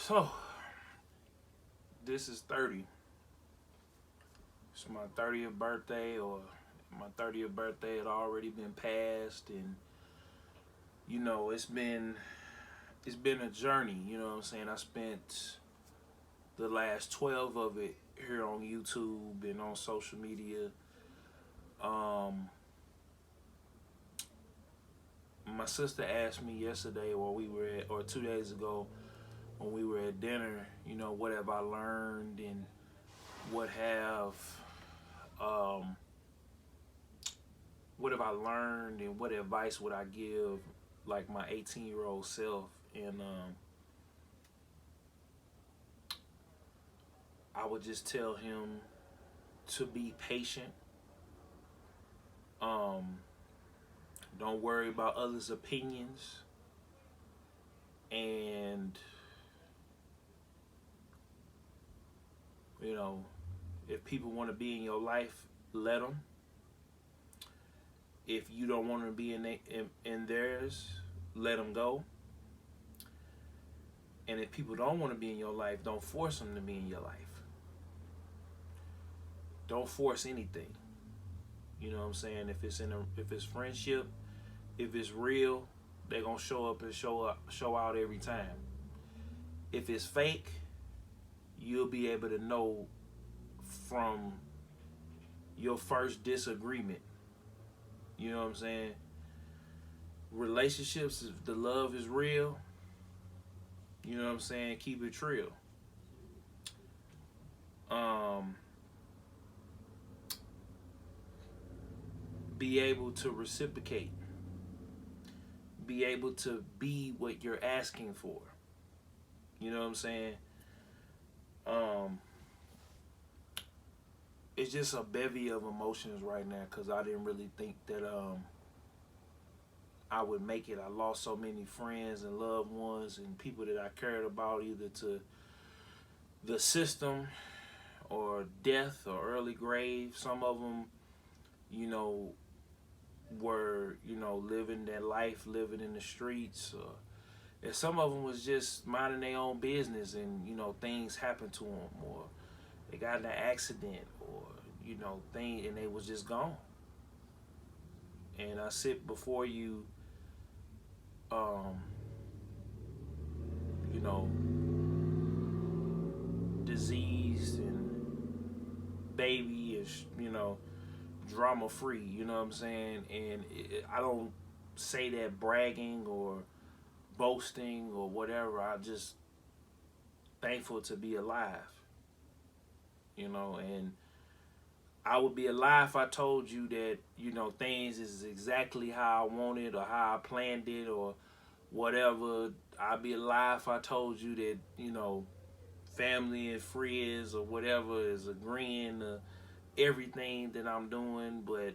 So, this is 30. It's my 30th birthday, or my 30th birthday had already been passed, and it's been a journey. You know what I'm saying? I spent the last 12 of it here on YouTube and on social media. Um, my sister asked me yesterday, or 2 days ago, when we were at dinner, what have I learned and what have um, what have I learned and what advice would I give like my 18-year-old self. And I would just tell him to be patient. Um, don't worry about others' opinions, and if people want to be in your life, let them. If you don't want to be in theirs, let them go. And if people don't want to be in your life, don't force them to be in your life. Don't force anything. You know what I'm saying? If it's friendship, if it's real, they're gonna show up and show out every time. If it's fake, you'll be able to know from your first disagreement. You know what I'm saying? Relationships, if the love is real, you know what I'm saying, keep it real. Be able to reciprocate. Be able to be what you're asking for. You know what I'm saying? It's just a bevy of emotions right now because I didn't really think that I would make it. I lost so many friends and loved ones and people that I cared about, either to the system or death or early grave. Some of them, were, living their life, living in the streets. And some of them was just minding their own business, and, things happened to them, or they got in an accident, or, and they was just gone. And I sit before you, you know, diseased and baby is, drama free, you know what I'm saying? And I don't say that bragging or boasting or whatever. I just thankful to be alive, and I would be alive if I told you that, things is exactly how I wanted or how I planned it or whatever. I'd be alive if I told you that, family and friends or whatever is agreeing to everything that I'm doing. But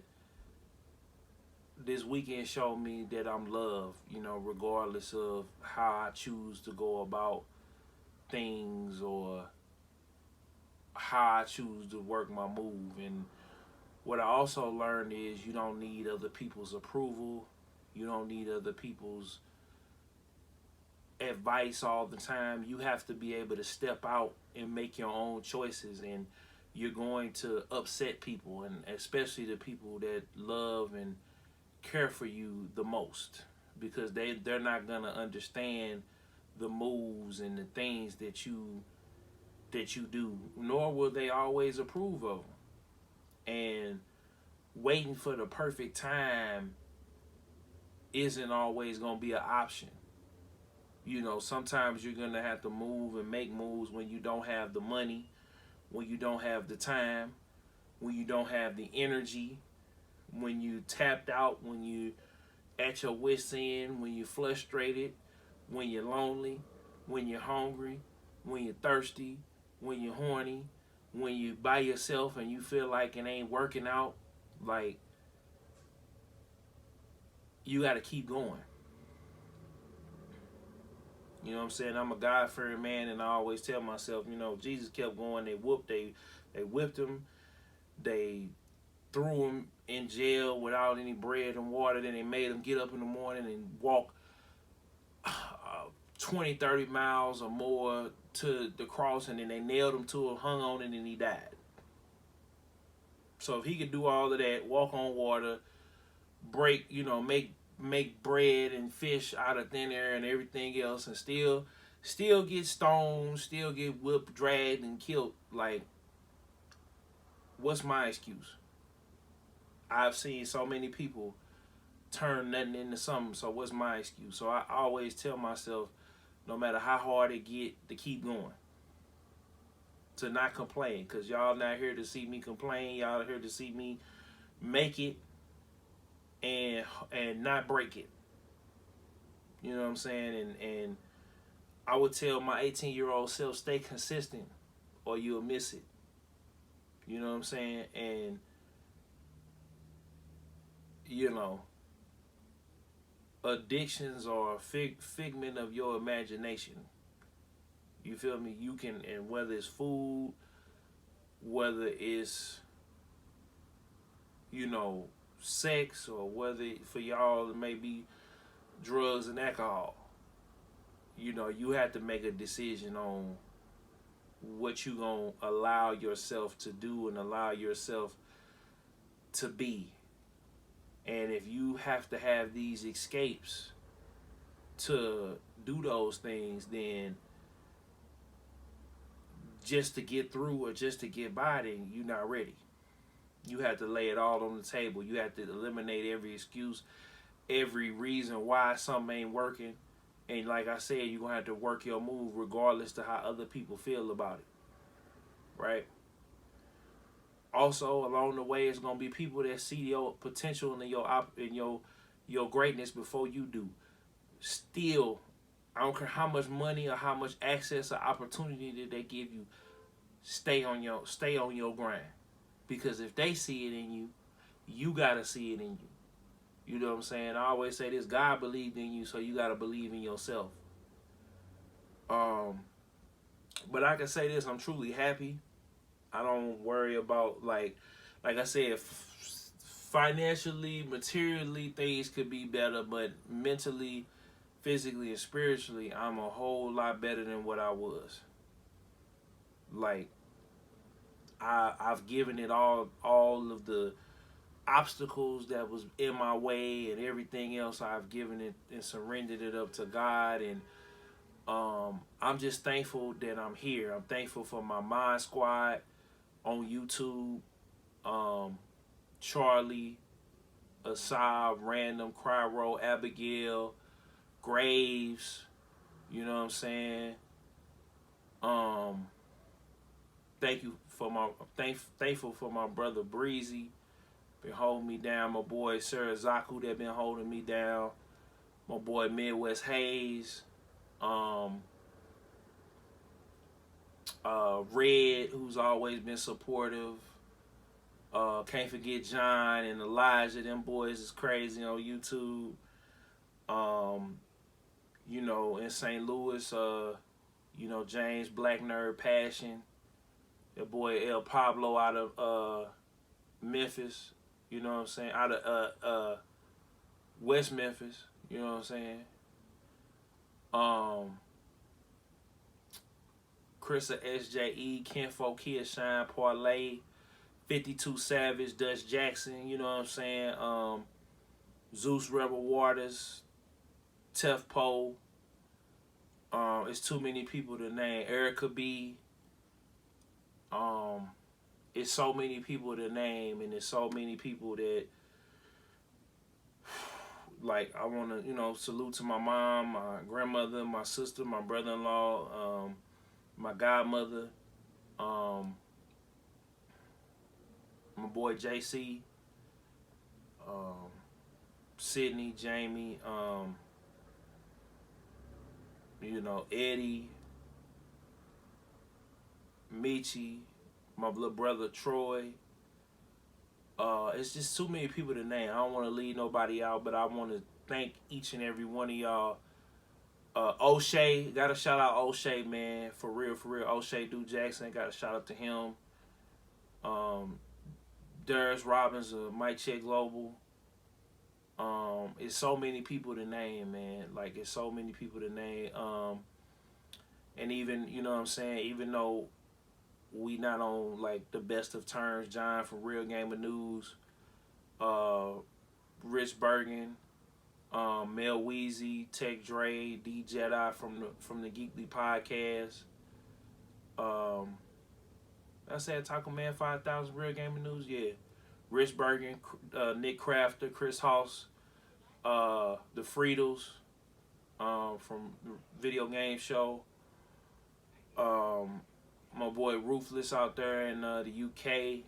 this weekend showed me that I'm loved, regardless of how I choose to go about things or how I choose to work my move. And what I also learned is you don't need other people's approval. You don't need other people's advice all the time. You have to be able to step out and make your own choices, and you're going to upset people, and especially the people that love and care for you the most, because they're not gonna understand the moves and the things that you do, nor will they always approve of them. And waiting for the perfect time isn't always gonna be an option. Sometimes you're gonna have to move and make moves when you don't have the money, when you don't have the time, when you don't have the energy, when you tapped out, when you at your wit's end, when you're frustrated, when you're lonely, when you're hungry, when you're thirsty, when you're horny, when you by yourself and you feel like it ain't working out. Like, you got to keep going. You know what I'm saying? I'm a God-fearing man, and I always tell myself, Jesus kept going. They whipped him. They threw him in jail without any bread and water. Then they made him get up in the morning and walk 20, 30 miles or more to the crossing, and they nailed him to it, hung on it, and he died. So if he could do all of that, walk on water, break, make bread and fish out of thin air and everything else, and still get stoned, still get whipped, dragged, and killed, like, what's my excuse? I've seen so many people turn nothing into something, so what's my excuse? So I always tell myself, no matter how hard it get, to keep going, to not complain, because y'all not here to see me complain. Y'all are here to see me make it and not break it. You know what I'm saying? And I would tell my 18-year-old self, stay consistent or you'll miss it. You know what I'm saying? And, addictions are a figment of your imagination. You feel me? You can, and whether it's food, whether it's, sex, or whether for y'all it may be drugs and alcohol. You have to make a decision on what you gonna allow yourself to do and allow yourself to be. And if you have to have these escapes to do those things, then just to get through or just to get by, then you're not ready. You have to lay it all on the table. You have to eliminate every excuse, every reason why something ain't working. And like I said, you're going to have to work your move regardless to how other people feel about it. Right? Also, along the way, it's going to be people that see your potential and your greatness before you do. Still, I don't care how much money or how much access or opportunity that they give you, stay on your grind. Because if they see it in you, you got to see it in you. You know what I'm saying? I always say this, God believed in you, so you got to believe in yourself. But I can say this, I'm truly happy. I don't worry about, like I said, financially, materially, things could be better, but mentally, physically, and spiritually, I'm a whole lot better than what I was. Like, I've given it all of the obstacles that was in my way and everything else. I've given it and surrendered it up to God, and I'm just thankful that I'm here. I'm thankful for my Mind Squad on YouTube, Charlie, Asab, Random, Cryro, Abigail, Graves. You know what I'm saying? Thankful for my brother Breezy, been holding me down. My boy Sarazaku that been holding me down. My boy Midwest Hayes. Red, who's always been supportive. Can't forget John and Elijah. Them boys is crazy on YouTube. In St. Louis, James Black Nerd Passion. That boy El Pablo out of Memphis. You know what I'm saying? Out of West Memphis. You know what I'm saying? Chrissa SJE, Kenfo Kid Shine Parlay, 52 Savage, Dutch Jackson, you know what I'm saying? Zeus Rebel Waters, Tef Poe. It's too many people to name. Erica B. It's so many people to name, and there's so many people that, like, I want to, salute to my mom, my grandmother, my sister, my brother-in-law, my godmother, my boy JC, Sydney, Jamie, Eddie, Michi, my little brother Troy. It's just too many people to name. I don't want to leave nobody out, but I want to thank each and every one of y'all. O'Shea, gotta shout out O'Shea, man, for real. O'Shea Duke Jackson, gotta shout out to him. Darius Robbins of Mike Check Global. It's so many people to name, man. Like, it's so many people to name. And even, you know what I'm saying, even though we not on like the best of terms, John from Real Gamer News, Rich Bergen, Mel Weezy, Tech Dre, D Jedi from the Geekly Podcast. I said Taco Man 5000, Real Gamer News, yeah. Rich Bergen, Nick Crafter, Chris Hoss, the Friedels, from the video game show. My boy Ruthless out there in the UK.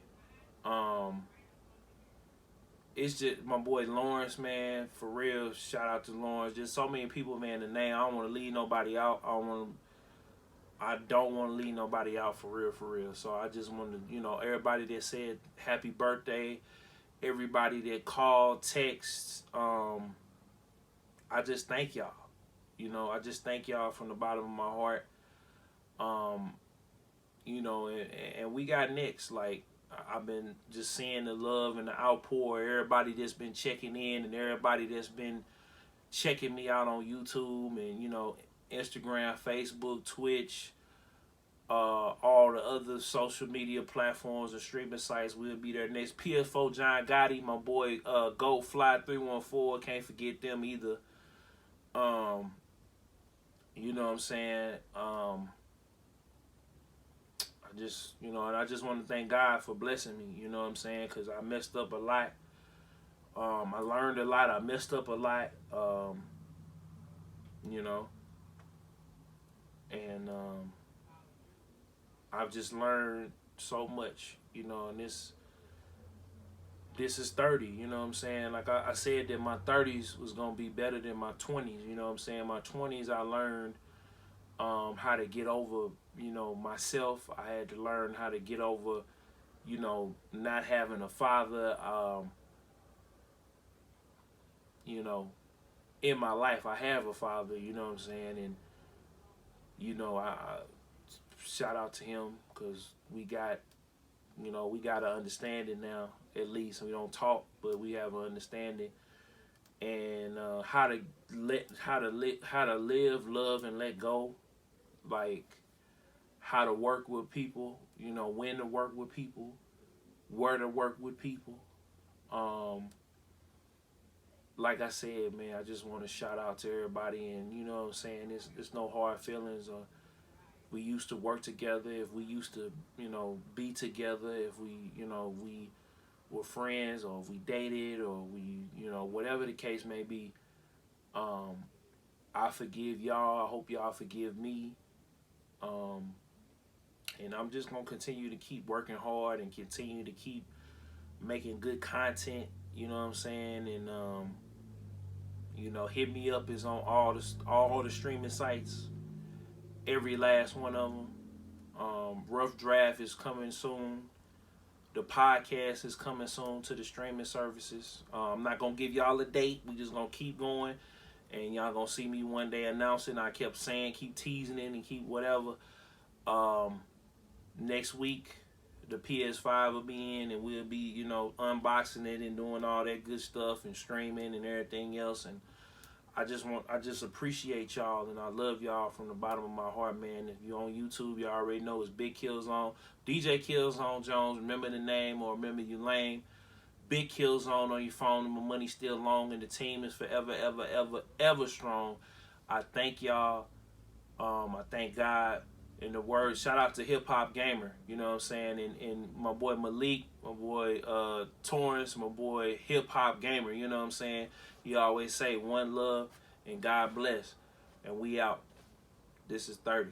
It's just my boy Lawrence, man. For real, shout out to Lawrence. Just so many people, man. The name, I don't want to leave nobody out. I don't want to leave nobody out, for real, for real. So I just want to, you know, everybody that said happy birthday, everybody that called, texts, I just thank y'all. You know, I just thank y'all from the bottom of my heart. You know, and we got next. Like, I've been just seeing the love and the outpour. Everybody that's been checking in and everybody that's been checking me out on YouTube and, you know, Instagram, Facebook, Twitch, all the other social media platforms and streaming sites. We'll be there next. PS4 John Gotti, my boy Goat Fly 314, can't forget them either. You know what I'm saying? I just want to thank God for blessing me, you know what I'm saying? Because I messed up a lot. I learned a lot. I messed up a lot. You know. And I've just learned so much, you know, and this is 30, you know what I'm saying? Like I said that my 30s was going to be better than my 20s, you know what I'm saying? My 20s, I learned how to get over, you know, myself. I had to learn how to get over, you know, not having a father, you know, in my life. I have a father, you know what I'm saying? And, you know, I shout out to him because we got an understanding now, at least. We don't talk, but we have an understanding. And how to live, love, and let go. Like, how to work with people, you know, when to work with people, where to work with people. Like I said, man, I just want to shout out to everybody, and you know what I'm saying, there's no hard feelings. We used to work together, if we used to, you know, be together, if we, you know, we were friends, or if we dated, or we, you know, whatever the case may be. I forgive y'all. I hope y'all forgive me. And I'm just going to continue to keep working hard and continue to keep making good content, you know what I'm saying? And, you know, Hit Me Up is on all the streaming sites, every last one of them. Rough Draft is coming soon. The podcast is coming soon to the streaming services. I'm not going to give y'all a date. We just going to keep going. And y'all going to see me one day announcing. I kept saying, keep teasing it and keep whatever. Next week, the PS5 will be in, and we'll be, you know, unboxing it and doing all that good stuff and streaming and everything else. And I just appreciate y'all, and I love y'all from the bottom of my heart, man. If you're on YouTube, you already know it's Big Killzown, DJKillzown Jones. Remember the name, or remember you lame. Big Killzown on your phone, and my money's still long, and the team is forever, ever, ever, ever strong. I thank y'all. I thank God. In the words, shout out to Hip Hop Gamer, you know what I'm saying, and my boy Malik, my boy Torrance, my boy Hip Hop Gamer, you know what I'm saying. He always say one love and God bless, and we out. This is 30.